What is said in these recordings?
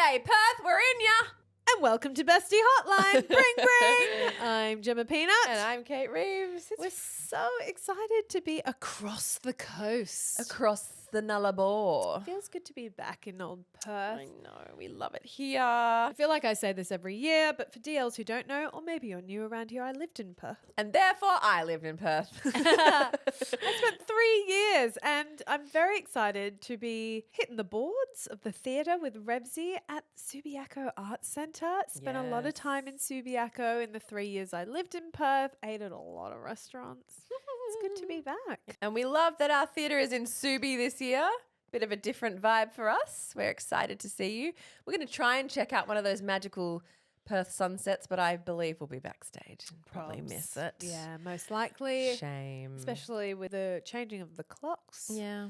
G'day, Perth, we're in ya. And welcome to Bestie Hotline. Bring, bring. I'm Gemma Peanut. And I'm Kate Reeves. We're so excited to be across the coast. Across the Nullarbor. Feels good to be back in old Perth. I know, we love it here. I feel like I say this every year, but for DLs who don't know, or maybe you're new around here, I lived in Perth. And therefore, I lived in Perth. I spent 3 years and I'm very excited to be hitting the boards of the theatre with Revsy at Subiaco Arts Centre. Spent a lot of time in Subiaco in the 3 years I lived in Perth, ate at a lot of restaurants. It's good to be back. And we love that our theatre is in Subi this year. Bit of a different vibe for us. We're excited to see you. We're going to try and check out one of those magical Perth sunsets, but I believe we'll be backstage and probably miss it. Yeah, most likely. Shame. Especially with the changing of the clocks. Yeah.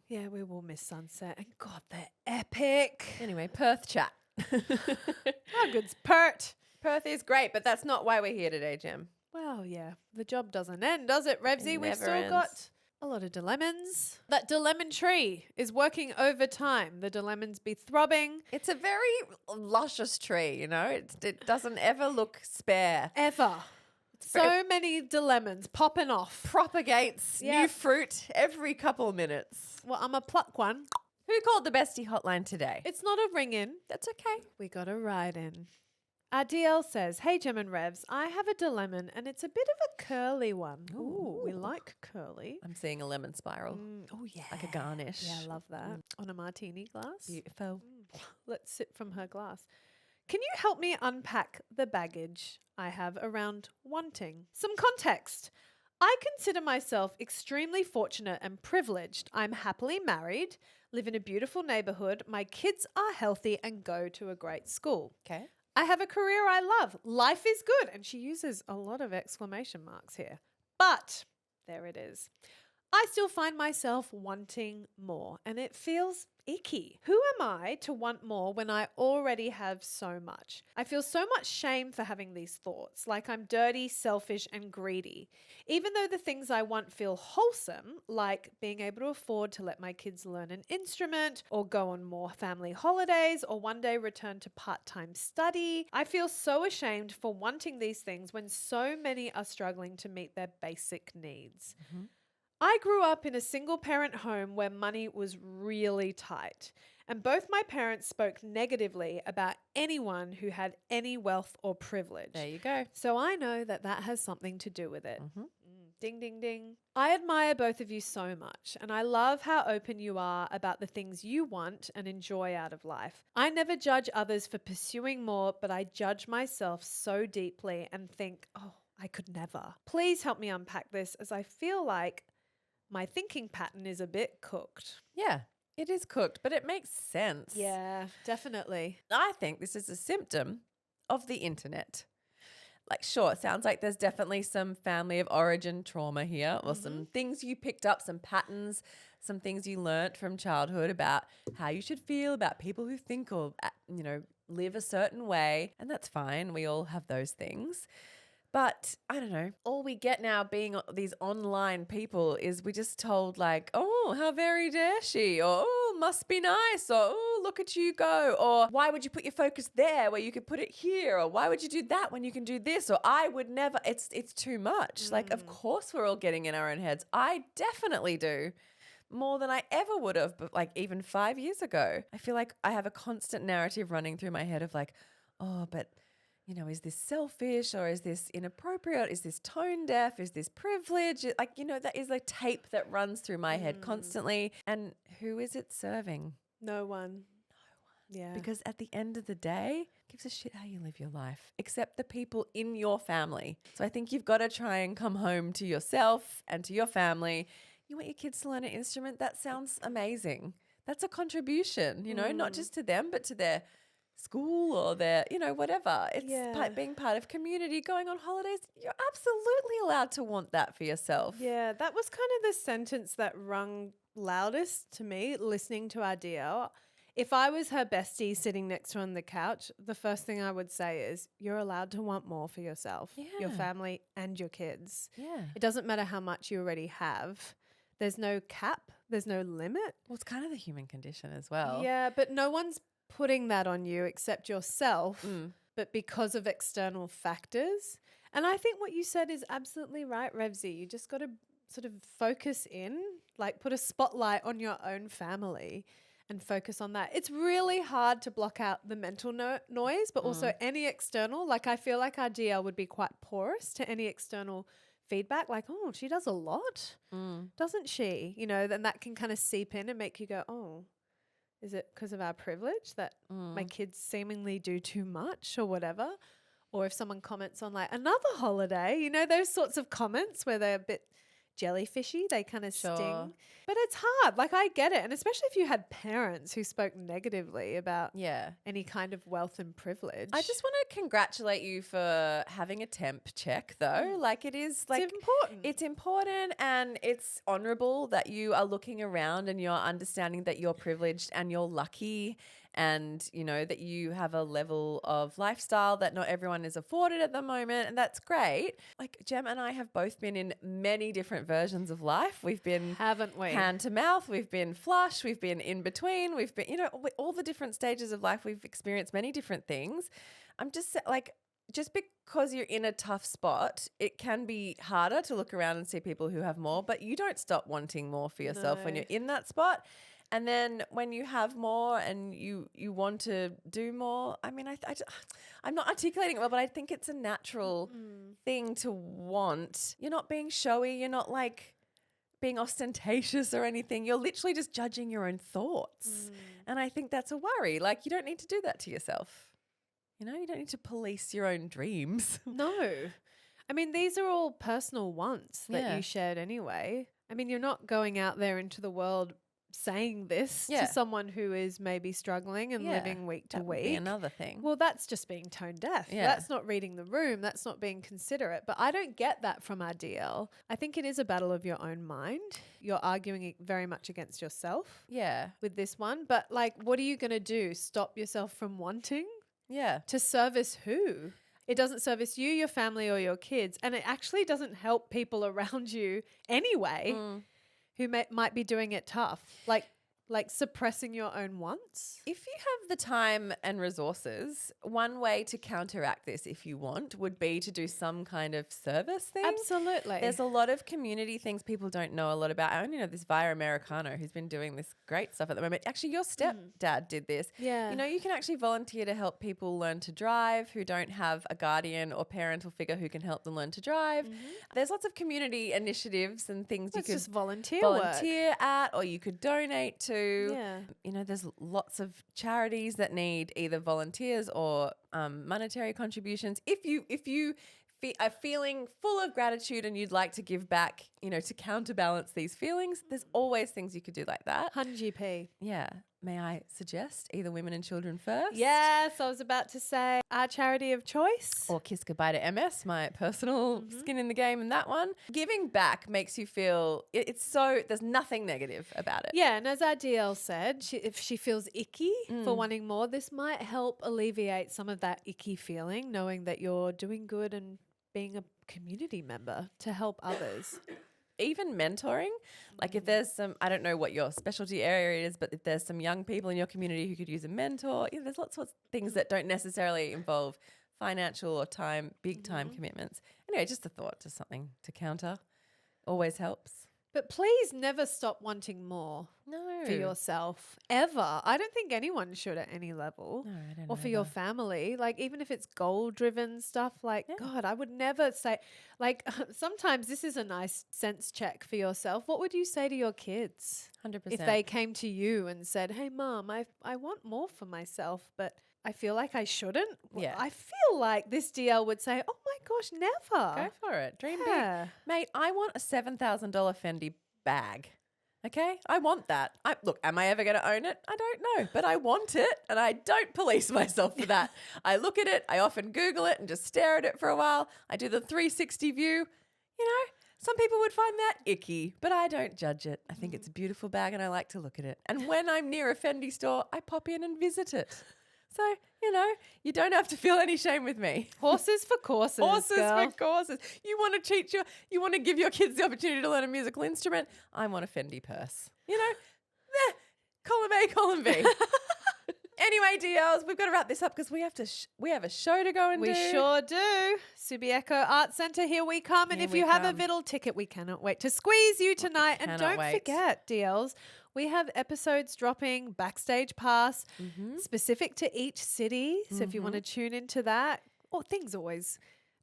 Yeah, we will miss sunset. And God, they're epic. Anyway, Perth chat. How good's Perth? Perth is great, but that's not why we're here today, Gem. Well, yeah, the job doesn't end, does it, Revsy? We've never still ends. got a lot of dilemons. That dilemon tree is working overtime. The dilemons be throbbing. It's a very luscious tree, you know. It doesn't ever look spare. Ever. So many dilemons popping off. Propagates new fruit every couple of minutes. Well, I'm a pluck one. Who called the Bestie hotline today? It's not a ring in. That's okay. We got a ride in. Our DL says, "Hey, Gem and Revs, I have a dilemma and it's a bit of a curly one." Ooh, we like curly. I'm seeing a lemon spiral. Oh, yeah. Like a garnish. Yeah, I love that. On a martini glass. Beautiful. Let's sip from her glass. Can you help me unpack the baggage I have around wanting? Some context. I consider myself extremely fortunate and privileged. I'm happily married, live in a beautiful neighborhood, my kids are healthy and go to a great school. Okay. I have a career I love. Life is good. And she uses a lot of exclamation marks here. But there it is. I still find myself wanting more and it feels icky. Who am I to want more when I already have so much? I feel so much shame for having these thoughts, like I'm dirty, selfish, and greedy. Even though the things I want feel wholesome, like being able to afford to let my kids learn an instrument or go on more family holidays or one day return to part-time study, I feel so ashamed for wanting these things when so many are struggling to meet their basic needs. I grew up in a single parent home where money was really tight, and both my parents spoke negatively about anyone who had any wealth or privilege. There you go. So I know that that has something to do with it. Ding, ding, ding. I admire both of you so much, and I love how open you are about the things you want and enjoy out of life. I never judge others for pursuing more, but I judge myself so deeply and think, oh, I could never. Please help me unpack this, as I feel like my thinking pattern is a bit cooked. Yeah, it is cooked, but it makes sense. Yeah, definitely. I think this is a symptom of the internet. Like, sure, it sounds like there's definitely some family of origin trauma here, or some things you picked up, some patterns, some things you learnt from childhood about how you should feel about people who think or, live a certain way. And that's fine. We all have those things. But I don't know, all we get now being these online people is we're just told like, oh, how very dare she? Or, oh, must be nice. Or, oh, look at you go. Or why would you put your focus there where you could put it here? Or why would you do that when you can do this? Or I would never. It's too much. Like, of course we're all getting in our own heads. I definitely do. More than I ever would have, but like even 5 years ago. I feel like I have a constant narrative running through my head of like, oh, but is this selfish or is this inappropriate? Is this tone deaf? Is this privilege? Like, that is like tape that runs through my head constantly. And who is it serving? No one. Yeah. Because at the end of the day, gives a shit how you live your life, except the people in your family. So I think you've got to try and come home to yourself and to your family. You want your kids to learn an instrument? That sounds amazing. That's a contribution, not just to them, but to their school or their, whatever. It's being part of community, going on holidays. You're absolutely allowed to want that for yourself. Yeah, that was kind of the sentence that rung loudest to me listening to our DL. If I was her bestie sitting next to her on the couch, the first thing I would say is, you're allowed to want more for yourself, your family and your kids. Yeah. It doesn't matter how much you already have. There's no cap. There's no limit. Well, it's kind of the human condition as well. Yeah, but no one's putting that on you except yourself, but because of external factors. And I think what you said is absolutely right, Revsy. You just got to sort of focus in, like put a spotlight on your own family and focus on that. It's really hard to block out the mental noise, but also any external. Like I feel like our DL would be quite porous to any external feedback. Like, oh, she does a lot, doesn't she? You know, then that can kind of seep in and make you go, oh, is it because of our privilege that my kids seemingly do too much or whatever? Or if someone comments on like another holiday, you know, those sorts of comments where they're a bit jellyfishy, they kind of sting. But it's hard. Like I get it. And especially if you had parents who spoke negatively about any kind of wealth and privilege. I just want to congratulate you for having a temp check though. Like it is like it's important. It's important and it's honorable that you are looking around and you're understanding that you're privileged and you're lucky and, you know, that you have a level of lifestyle that not everyone is afforded at the moment. And that's great. Like Jem and I have both been in many different versions of life. We've been haven't we? Hand to mouth. We've been flush. We've been in between. We've been, you know, all the different stages of life. We've experienced many different things. I'm just like, just because you're in a tough spot, it can be harder to look around and see people who have more, but you don't stop wanting more for yourself when you're in that spot. And then when you have more and you want to do more, I mean, I'm not articulating it well, but I think it's a natural thing to want. You're not being showy. You're not like being ostentatious or anything. You're literally just judging your own thoughts. And I think that's a worry. Like you don't need to do that to yourself. You know, you don't need to police your own dreams. No. I mean, these are all personal wants that you shared anyway. I mean, you're not going out there into the world saying this to someone who is maybe struggling and living week to week. Be another thing. Well, that's just being tone deaf. That's not reading the room. That's not being considerate. But I don't get that from our DL. I think it is a battle of your own mind. You're arguing very much against yourself. With this one. But like, what are you going to do? Stop yourself from wanting? To service who? It doesn't service you, your family, or your kids. And it actually doesn't help people around you anyway. Who might be doing it tough, like suppressing your own wants. If you have the time and resources, one way to counteract this, if you want, would be to do some kind of service thing. Absolutely. There's a lot of community things people don't know a lot about. I only know this via Americano, who's been doing this great stuff at the moment. Actually, your stepdad did this. You know, you can actually volunteer to help people learn to drive who don't have a guardian or parental figure who can help them learn to drive. There's lots of community initiatives and things you could just volunteer at, or you could donate to. You know, there's lots of charities that need either volunteers or monetary contributions. If you are feeling full of gratitude and you'd like to give back, you know, to counterbalance these feelings, there's always things you could do like that. 100p. Yeah. May I suggest either Women and Children First? Yes, I was about to say our charity of choice. Or Kiss Goodbye to MS, my personal skin in the game in that one. Giving back makes you feel, it's so, there's nothing negative about it. Yeah, and as our DL said, if she feels icky for wanting more, this might help alleviate some of that icky feeling, knowing that you're doing good and being a community member to help others. Even mentoring, like if there's some, I don't know what your specialty area is, but if there's some young people in your community who could use a mentor, you know, there's lots of things that don't necessarily involve financial or big time commitments. Anyway, just a thought, just something to counter. Always helps. But please never stop wanting more for yourself, ever. I don't think anyone should at any level. No, I don't or for your family. Like, even if it's goal-driven stuff, like, God, I would never say, like, sometimes this is a nice sense check for yourself. What would you say to your kids? 100%. If they came to you and said, hey, Mom, I want more for myself, but I feel like I shouldn't. Yeah. I feel like this DL would say, oh my gosh, never. Go for it. Dream big. Mate, I want a $7,000 Fendi bag. Okay? I want that. Look, am I ever going to own it? I don't know, but I want it and I don't police myself for that. I look at it, I often Google it and just stare at it for a while. I do the 360 view. You know, some people would find that icky, but I don't judge it. I think it's a beautiful bag and I like to look at it. And when I'm near a Fendi store, I pop in and visit it. So, you know, you don't have to feel any shame with me. Horses for courses. Horses girl. for courses. You want to you want to give your kids the opportunity to learn a musical instrument. I want a Fendi purse. You know, column A, column B. Anyway, DLs, we've got to wrap this up because we have to. We have a show to go and We do. sure do. Subiaco Art Centre, here we come. And Here if we you have a come. Viddle ticket, we cannot wait to squeeze you tonight. And cannot don't wait. forget, DLs, we have episodes dropping, backstage pass, Mm-hmm. specific to each city. So if you want to tune into that, things always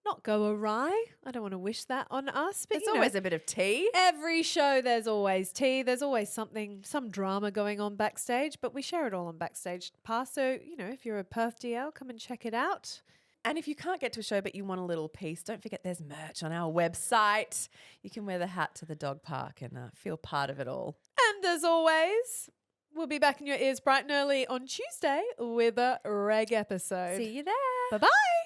not go awry. I don't want to wish that on us, but There's always a bit of tea. every show there's always tea. There's always some drama going on backstage, but we share it all on Backstage Pass. So, if you're a Perth DL, come and check it out. And if you can't get to a show but you want a little piece, don't forget there's merch on our website. You can wear the hat to the dog park and feel part of it all. And as always, we'll be back in your ears bright and early on Tuesday with a reg episode. See you there. Bye-bye.